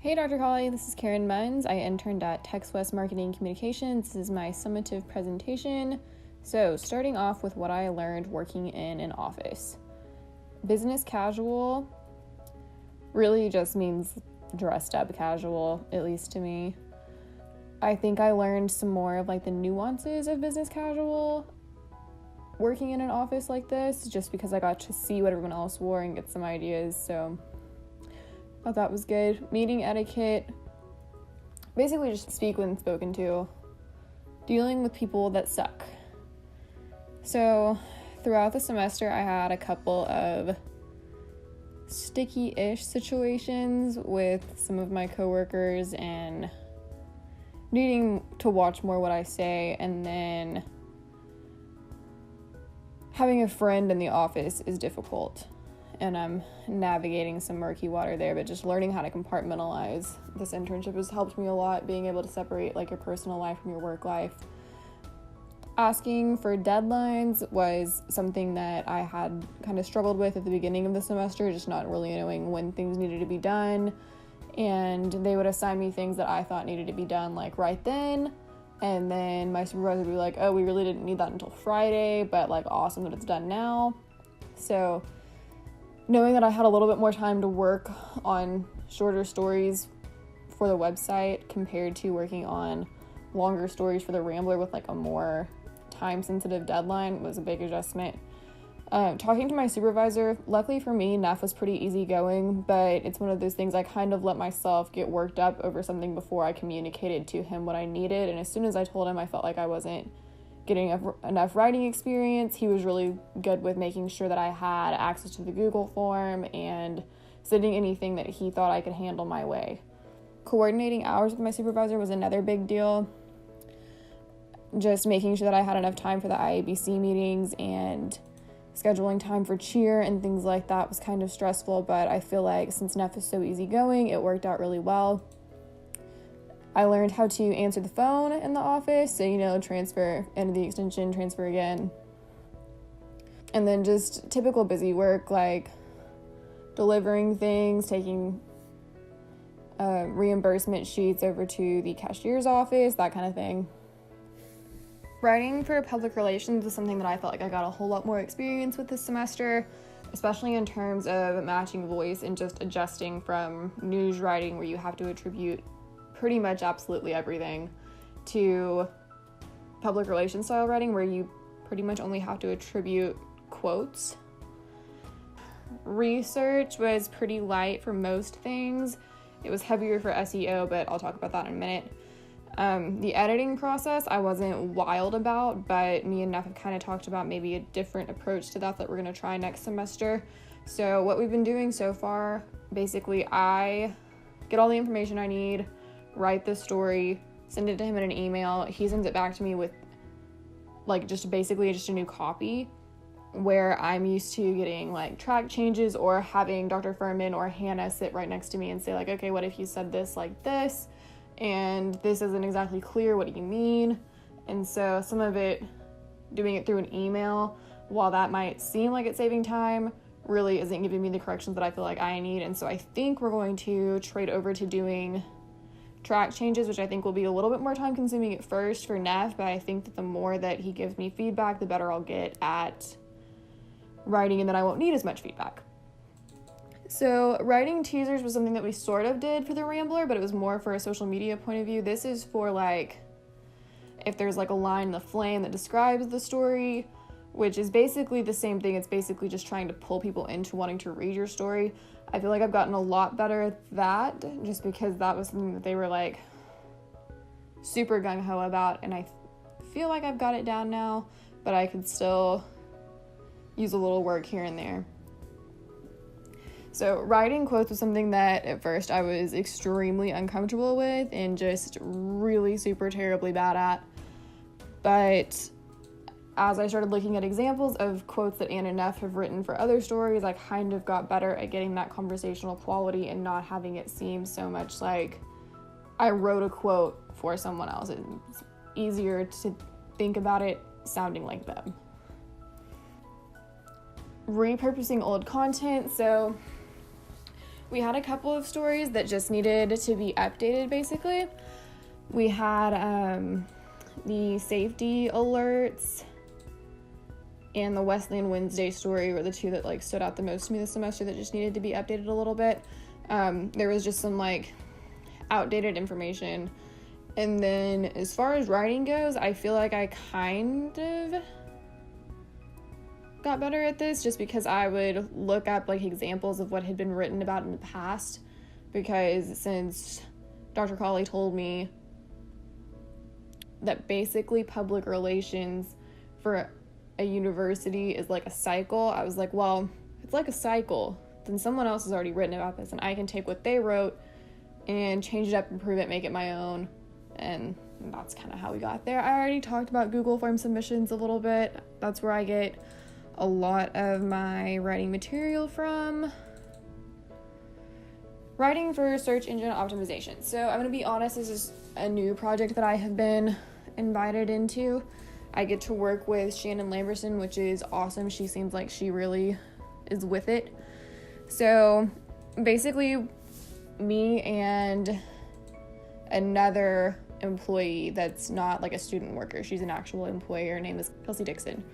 Hey Dr. Holly, this is Karen Munns. I interned at TXWES Marketing and Communication. This is my summative presentation. So, starting off with what I learned working in an office. Business casual really just means dressed up casual, at least to me. I think I learned some more of the nuances of business casual working in an office like this, just because I got to see what everyone else wore and get some ideas, so I thought that was good. Meeting etiquette, basically just speak when spoken to. Dealing with people that suck. So throughout the semester, I had a couple of sticky-ish situations with some of my coworkers and needing to watch more what I say, and then having a friend in the office is difficult. And I'm navigating some murky water there, but just learning how to compartmentalize this internship has helped me a lot, being able to separate your personal life from your work life. Asking for deadlines was something that I had kind of struggled with at the beginning of the semester, just not really knowing when things needed to be done. And they would assign me things that I thought needed to be done right then. And then my supervisor would be like, oh, we really didn't need that until Friday, but awesome that it's done now. So knowing that I had a little bit more time to work on shorter stories for the website compared to working on longer stories for the Rambler with a more time-sensitive deadline was a big adjustment. Talking to my supervisor, luckily for me, Neff was pretty easygoing, but it's one of those things I kind of let myself get worked up over something before I communicated to him what I needed, and as soon as I told him I felt like I wasn't getting enough writing experience, he was really good with making sure that I had access to the Google form and sending anything that he thought I could handle my way. Coordinating hours with my supervisor was another big deal. Just making sure that I had enough time for the IABC meetings and scheduling time for cheer and things like that was kind of stressful, but I feel like since Neff is so easygoing, it worked out really well. I learned how to answer the phone in the office, so, transfer into the extension, transfer again. And then just typical busy work, delivering things, taking reimbursement sheets over to the cashier's office, that kind of thing. Writing for public relations was something that I felt like I got a whole lot more experience with this semester, especially in terms of matching voice and just adjusting from news writing where you have to attribute pretty much absolutely everything to public relations style writing where you pretty much only have to attribute quotes. Research was pretty light for most things. It was heavier for SEO, but I'll talk about that in a minute. The editing process I wasn't wild about, but me and Neff have kind of talked about maybe a different approach to that we're going to try next semester. So what we've been doing so far, basically I get all the information I need, write the story, send it to him in an email. He sends it back to me with just a new copy, where I'm used to getting track changes or having Dr. Furman or Hannah sit right next to me and say okay, what if you said this like this? And this isn't exactly clear, what do you mean? And so some of it, doing it through an email, while that might seem like it's saving time, really isn't giving me the corrections that I feel like I need. And so I think we're going to trade over to doing track changes, which I think will be a little bit more time consuming at first for Neff, but I think that the more that he gives me feedback, the better I'll get at writing, and then I won't need as much feedback. So writing teasers was something that we sort of did for the Rambler, but it was more for a social media point of view. This is for if there's a line in the flame that describes the story, which is basically the same thing. It's basically just trying to pull people into wanting to read your story. I feel like I've gotten a lot better at that, just because that was something that they were super gung-ho about, and I feel like I've got it down now, but I could still use a little work here and there. So writing quotes was something that at first I was extremely uncomfortable with and just really super terribly bad at. But as I started looking at examples of quotes that Ann and Neff have written for other stories, I kind of got better at getting that conversational quality and not having it seem so much like I wrote a quote for someone else. It's easier to think about it sounding like them. Repurposing old content. So we had a couple of stories that just needed to be updated, basically. We had the safety alerts and the Wesleyan Wednesday story were the two that like stood out the most to me this semester that just needed to be updated a little bit. There was just some like outdated information. And then as far as writing goes, I feel like I kind of got better at this just because I would look up like examples of what had been written about in the past, because since Dr. Colley told me that basically public relations for a university is like a cycle, I was like, well, if it's like a cycle, then someone else has already written about this and I can take what they wrote and change it up, improve it, make it my own. And that's kind of how we got there. I already talked about Google Form submissions a little bit. That's where I get a lot of my writing material from. Writing for search engine optimization. So I'm going to be honest, this is a new project that I have been invited into. I get to work with Shannon Lamberson, which is awesome. She seems like she really is with it. So basically, me and another employee that's not like a student worker, she's an actual employee, her name is Kelsey Dixon,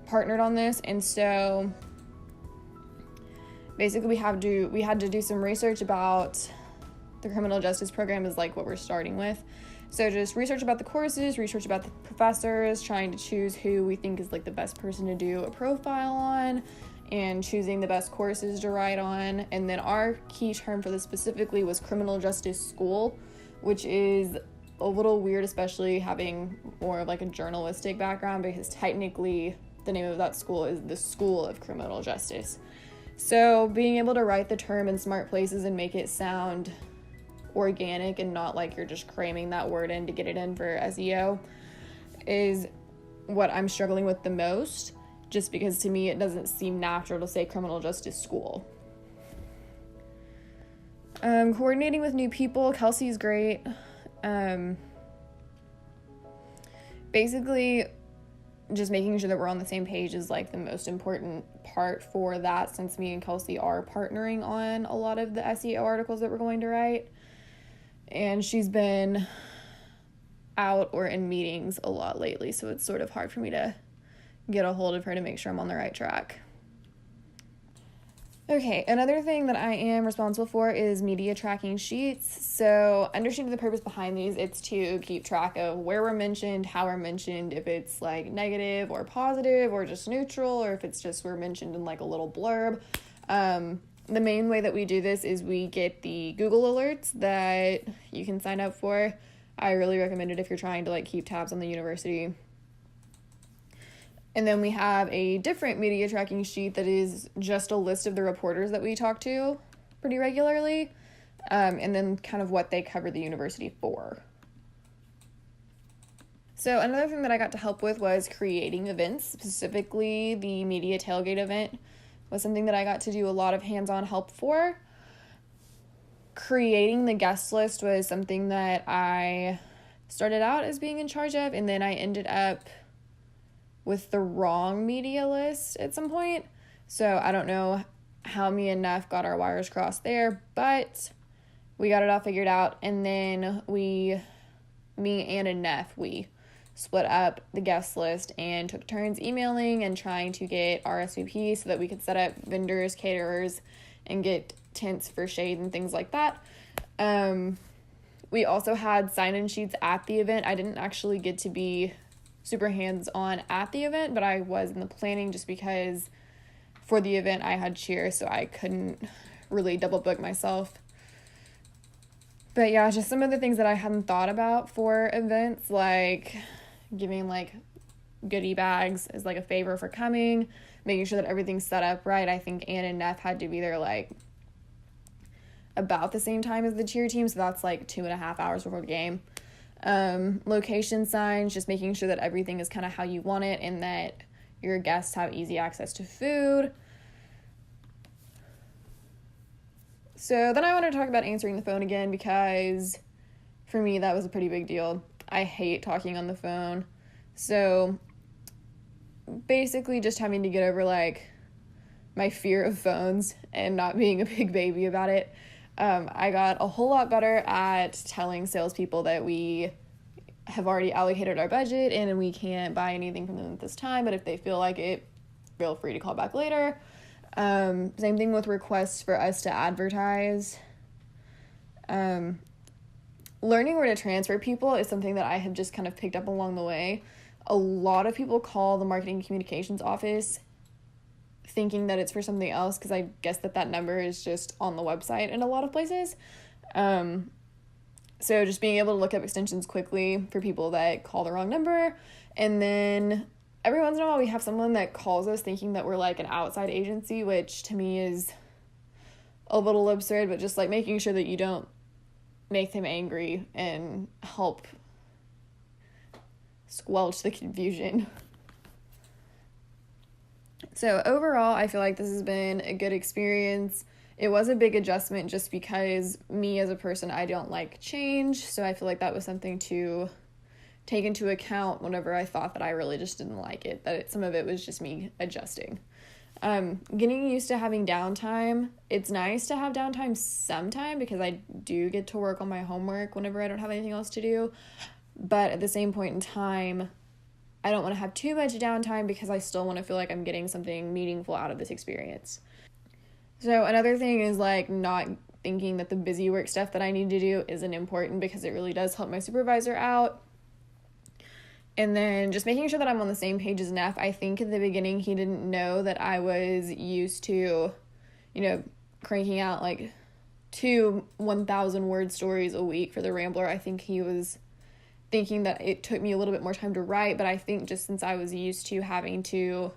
partnered on this. And so basically we had to do some research about the criminal justice program is like what we're starting with. So just research about the courses, research about the professors, trying to choose who we think is like the best person to do a profile on, and choosing the best courses to write on. And then our key term for this specifically was criminal justice school, which is a little weird, especially having more of like a journalistic background, because technically the name of that school is the School of Criminal Justice. So being able to write the term in smart places and make it sound organic and not like you're just cramming that word in to get it in for SEO is what I'm struggling with the most, just because to me it doesn't seem natural to say criminal justice school. Coordinating with new people, Kelsey's great. Basically just making sure that we're on the same page is like the most important part for that, since me and Kelsey are partnering on a lot of the SEO articles that we're going to write. And she's been out or in meetings a lot lately, so it's sort of hard for me to get a hold of her to make sure I'm on the right track. Okay, another thing that I am responsible for is media tracking sheets. So understanding the purpose behind these, it's to keep track of where we're mentioned, how we're mentioned, if it's like negative or positive or just neutral, or if it's just we're mentioned in like a little blurb. The main way that we do this is we get the Google alerts that you can sign up for. I really recommend it if you're trying to like keep tabs on the university. And then we have a different media tracking sheet that is just a list of the reporters that we talk to pretty regularly, and then kind of what they cover the university for. So another thing that I got to help with was creating events, specifically the media tailgate event was something that I got to do a lot of hands-on help for. Creating the guest list was something that I started out as being in charge of, and then I ended up with the wrong media list at some point. So I don't know how me and Neff got our wires crossed there, but we got it all figured out. And then me and Neff, we split up the guest list and took turns emailing and trying to get RSVP so that we could set up vendors, caterers, and get tents for shade and things like that. We also had sign-in sheets at the event. I didn't actually get to be super hands-on at the event, but I was in the planning just because for the event I had cheer, so I couldn't really double book myself. But yeah, just some of the things that I hadn't thought about for events, like giving like goodie bags as like a favor for coming, making sure that everything's set up right. I think Ann and Neff had to be there like about the same time as the cheer team, so that's like 2.5 hours before the game. Location signs, just making sure that everything is kind of how you want it and that your guests have easy access to food. So then I want to talk about answering the phone again, because for me that was a pretty big deal. I hate talking on the phone. So basically just having to get over like my fear of phones and not being a big baby about it. I got a whole lot better at telling salespeople that we have already allocated our budget and we can't buy anything from them at this time, but if they feel like it, feel free to call back later. Same thing with requests for us to advertise. Learning where to transfer people is something that I have just kind of picked up along the way. A lot of people call the marketing and communications office thinking that it's for something else, because I guess that number is just on the website in a lot of places. So just being able to look up extensions quickly for people that call the wrong number. And then every once in a while we have someone that calls us thinking that we're like an outside agency, which to me is a little absurd, but just like making sure that you don't make them angry and help squelch the confusion. So overall, I feel like this has been a good experience. It was a big adjustment just because me as a person, I don't like change. So I feel like that was something to take into account whenever I thought that I really just didn't like it, that some of it was just me adjusting. Getting used to having downtime. It's nice to have downtime sometime because I do get to work on my homework whenever I don't have anything else to do. But at the same point in time, I don't want to have too much downtime because I still want to feel like I'm getting something meaningful out of this experience. So another thing is like not thinking that the busy work stuff that I need to do isn't important, because it really does help my supervisor out. And then just making sure that I'm on the same page as Neff. I think in the beginning he didn't know that I was used to, cranking out like 2 1,000 word stories a week for the Rambler. I think he was thinking that it took me a little bit more time to write, but I think just since I was used to having to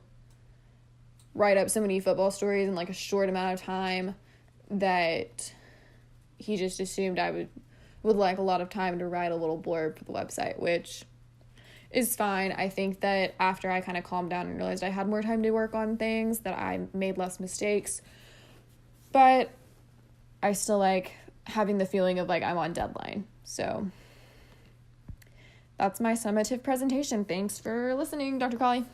write up so many football stories in like a short amount of time, that he just assumed I would like a lot of time to write a little blurb for the website, which is fine. I think that after I kind of calmed down and realized I had more time to work on things, that I made less mistakes, but I still like having the feeling of like I'm on deadline. So that's my summative presentation. Thanks for listening, Dr. Colley.